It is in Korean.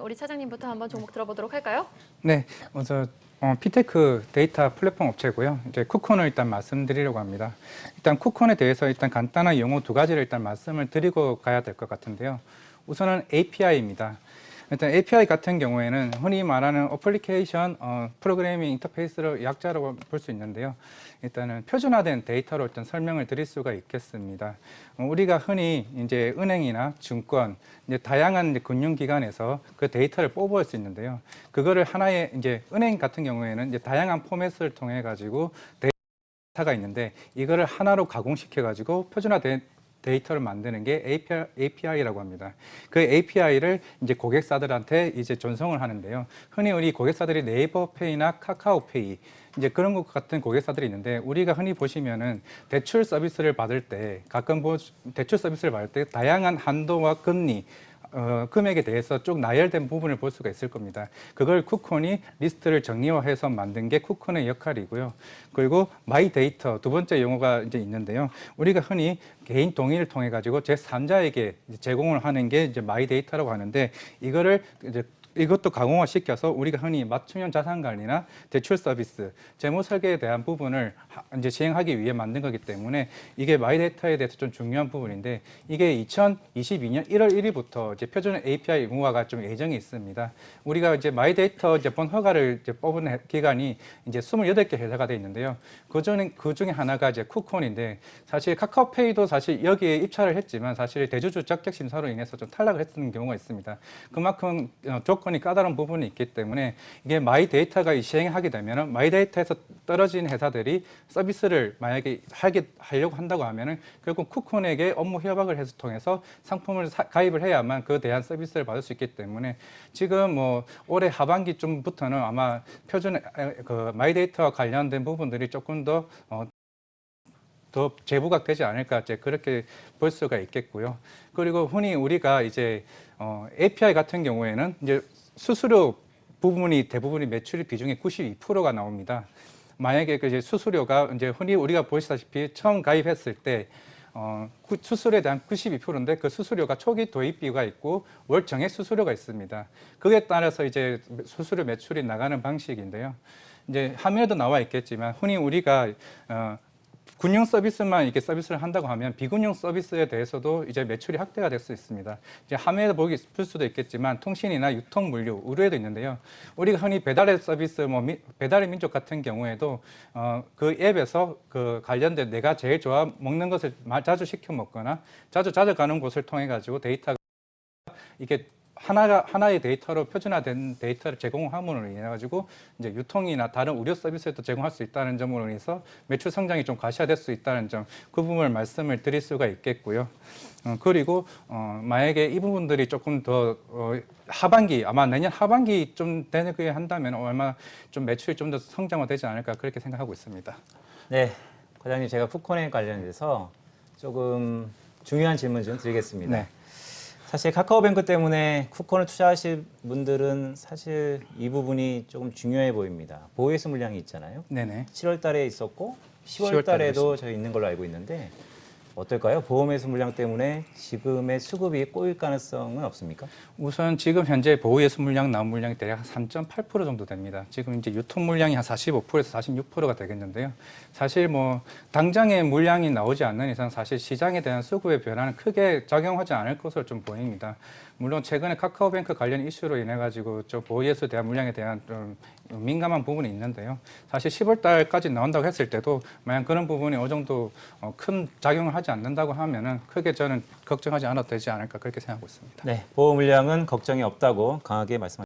우리 차장님부터 한번 종목 들어보도록 할까요? 네, 먼저 피테크 데이터 플랫폼 업체고요. 이제 쿠콘을 일단 말씀드리려고 합니다. 일단 쿠콘에 대해서 일단 간단한 용어 두 가지를 일단 말씀을 드리고 가야 될 것 같은데요. 우선은 API입니다. 일단 API 같은 경우에는 흔히 말하는 어플리케이션 프로그래밍 인터페이스를 약자로 볼 수 있는데요. 일단은 표준화된 데이터로 일단 설명을 드릴 수가 있겠습니다. 우리가 흔히 이제 은행이나 증권, 이제 다양한 이제 금융기관에서 그 데이터를 뽑아올 수 있는데요. 그거를 하나의 이제 은행 같은 경우에는 이제 다양한 포맷을 통해 가지고 데이터가 있는데 이거를 하나로 가공시켜 가지고 표준화된 데이터를 만드는 게 API라고 합니다. 그 API를 이제 고객사들한테 이제 전송을 하는데요. 흔히 우리 고객사들이 네이버페이나 카카오페이 이제 그런 것 같은 고객사들이 있는데 우리가 흔히 보시면은 대출 서비스를 받을 때 가끔 대출 서비스를 받을 때 다양한 한도와 금리 금액에 대해서 쭉 나열된 부분을 볼 수가 있을 겁니다. 그걸 쿠콘이 리스트를 정리화해서 만든 게 쿠콘의 역할이고요. 그리고 마이 데이터 두 번째 용어가 이제 있는데요. 우리가 흔히 개인 동의를 통해 가지고 제3자에게 제공을 하는 게 이제 마이 데이터라고 하는데 이거를 이제 이것도 강화화 시켜서 우리가 흔히 맞춤형 자산 관리나 대출 서비스, 재무 설계에 대한 부분을 이제 시행하기 위해 만든 거기 때문에 이게 마이데이터에 대해서 좀 중요한 부분인데 이게 2022년 1월 1일부터 이제 표준 API 의무화가 좀 예정이 있습니다. 우리가 이제 마이데이터 이제 본 허가를 이제 뽑은 기간이 이제 28개 회사가 돼 있는데요. 그 중에 하나가 이제 쿠콘인데 사실 카카오페이도 사실 여기에 입찰을 했지만 사실 대주주 적격 심사로 인해서 좀 탈락을 했던 경우가 있습니다. 그만큼 조건이 까다로운 부분이 있기 때문에 이게 마이데이터가 시행하게 되면은 마이데이터에서 떨어진 회사들이 서비스를 만약에 하려고 한다고 하면은 결국 쿠콘에게 업무 협약을 해서 통해서 상품을 가입을 해야만 그 대한 서비스를 받을 수 있기 때문에 지금 뭐 올해 하반기쯤부터는 아마 표준 그 마이데이터와 관련된 부분들이 조금 더 재부각되지 않을까 이제 그렇게 볼 수가 있겠고요. 그리고 흔히 우리가 이제 API 같은 경우에는 이제 수수료 부분이 대부분이 매출 비중의 92%가 나옵니다. 만약에 그 이제 수수료가 이제 흔히 우리가 보시다시피 처음 가입했을 때 수수료에 대한 92%인데 그 수수료가 초기 도입비가 있고 월 정액 수수료가 있습니다. 그에 따라서 이제 수수료 매출이 나가는 방식인데요. 이제 화면에도 나와 있겠지만 흔히 우리가 군용 서비스만 이렇게 서비스를 한다고 하면 비군용 서비스에 대해서도 이제 매출이 확대가 될 수 있습니다. 이제 화면에 볼 수도 있겠지만 통신이나 유통 물류, 의료에도 있는데요. 우리가 흔히 배달의 서비스, 뭐 배달의 민족 같은 경우에도 그 앱에서 그 관련된 내가 제일 좋아 먹는 것을 자주 시켜 먹거나 자주 가는 곳을 통해 가지고 데이터가 이게 하나의 데이터로 표준화된 데이터를 제공함으로 인해 가지고 이제 유통이나 다른 의료 서비스에도 제공할 수 있다는 점으로 인해서 매출 성장이 좀 가시화될 수 있다는 점, 그 부분을 말씀을 드릴 수가 있겠고요. 그리고 만약에 이 부분들이 조금 더 하반기 아마 내년 하반기 좀 되게 한다면 얼마 좀 매출이 좀 더 성장화되지 않을까 그렇게 생각하고 있습니다. 네, 과장님 제가 쿠콘에 관련해서 조금 중요한 질문 좀 드리겠습니다. 네. 사실 카카오뱅크 때문에 쿠폰을 투자하실 분들은 사실 이 부분이 조금 중요해 보입니다. 보호예수 물량이 있잖아요. 네네. 7월 달에 있었고 10월 달에도 저희 있는 걸로 알고 있는데 어떨까요? 보험예수 물량 때문에 지금의 수급이 꼬일 가능성은 없습니까? 우선 지금 현재 보호예수 물량, 나온 물량이 대략 3.8% 정도 됩니다. 지금 이제 유통 물량이 한 45%에서 46%가 되겠는데요. 사실 뭐 당장의 물량이 나오지 않는 이상 사실 시장에 대한 수급의 변화는 크게 작용하지 않을 것으로 좀 보입니다. 물론 최근에 카카오뱅크 관련 이슈로 인해 가지고 좀 보호예수에 대한 물량에 대한 좀 민감한 부분이 있는데요. 사실 10월 달까지 나온다고 했을 때도 만약 그런 부분이 어느 정도 큰 작용을 하지 않는다고 하면은 크게 저는 걱정하지 않아도 되지 않을까 그렇게 생각하고 있습니다. 네, 보호 물량은 걱정이 없다고 강하게 말씀하셨습니다.